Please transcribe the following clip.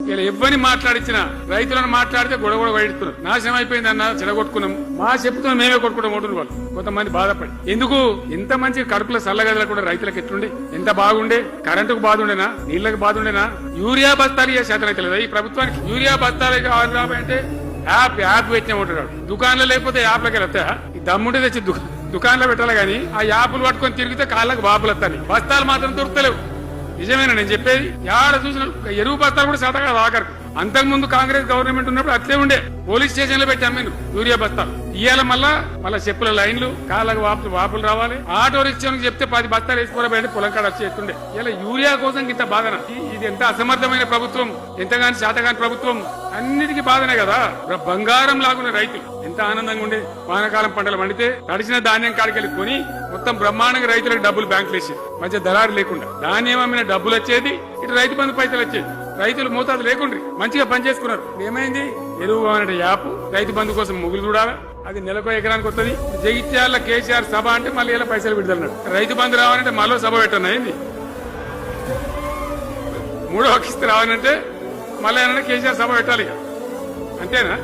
ఇలా ఎవ్వని మాట్లాడించినా రైతులను మాట్లాడితే గొడవ వైడుతున్నారు. నాశనం అయిపోయింది అన్న చెడగొట్టుకున్నాం మా చెప్పుతో మేమే కొట్టుకుంటాం ఓటులు వాళ్ళు కొంతమంది బాధపడి. ఎందుకు ఇంత మంచి కడుపుల చల్లగదల కూడా రైతులకు ఎట్లుండే, ఎంత బాగుండే, కరెంటుకు బాధ ఉండేనా, నీళ్లకు బాధ ఉండేనా, యూరియా బస్తాలు ఏ శాతం అయితే లేదా ఈ ప్రభుత్వానికి. యూరియా బస్తాలు కావాలి అంటే యాప్ పెట్టిన ఉంటాడు. దుకాణంలో లేకపోతే యాప్లకి వెళ్తాయా? ఈ దమ్ముంటే తెచ్చి దుకాణంలో పెట్టాలి గానీ ఆ యాప్లు పట్టుకొని తిరిగితే కాళ్ళకు బాబులు వస్తాయి. బస్తాలు మాత్రం దొరుకుతలేవు. నిజమేనా నేను చెప్పేది? యాడ చూసిన ఎరువు బస్తాలు కూడా శాతం కాదు ఆఖరికి. అంతకుముందు కాంగ్రెస్ గవర్నమెంట్ ఉన్నప్పుడు అట్లే ఉండే, పోలీస్ స్టేషన్ లో పెట్టి అమ్మాను యూరియా బస్తాలు. ఇవాళ మళ్ళా చెప్పుల లైన్లు, కాళ్ళకు వాపులు రావాలి. ఆటో రిక్షానికి చెప్తే 10 బస్తాలు వేసుకోబట్టి పొలం కాడ వచ్చేస్తుండే. ఇలా యూరియా కోసం ఇంత బాధన. ఇది ఎంత అసమర్థమైన ప్రభుత్వం, ఎంతగాని శాతగాని ప్రభుత్వం, అన్నిటికీ బాధనే కదా. బంగారం లాగున్న రైతులు ఎంత ఆనందంగా ఉండే. వానాకాలం పంటలు పండితే తడిసిన ధాన్యం కాడికెళ్ళి కొని మొత్తం బ్రహ్మాండంగా రైతులకు డబ్బులు బ్యాంకులు వేసేది, మధ్య దళారు లేకుండా. ధాన్యం అమ్మిన డబ్బులు వచ్చేది, ఇటు రైతు బంధు పైసలు వచ్చేది. రైతులు మోతాదు లేకుండా మంచిగా పనిచేసుకున్నారు. ఏమైంది? ఎరువు అనే యాప్ రైతు బంధు కోసం ముగ్గులు చూడాలా, అది నెలకు ఎకరానికి వస్తుంది. జగిత్యాల కేసీఆర్ సభ అంటే మళ్ళీ ఇలా పైసలు విడుదలన్నాడు. రైతు బంధు రావాలంటే మళ్ళీ సభ పెట్టను అయింది. 3వ కిస్తీ రావాలంటే మళ్ళీ కేసీఆర్ సభ పెట్టాలి. అంతేనా?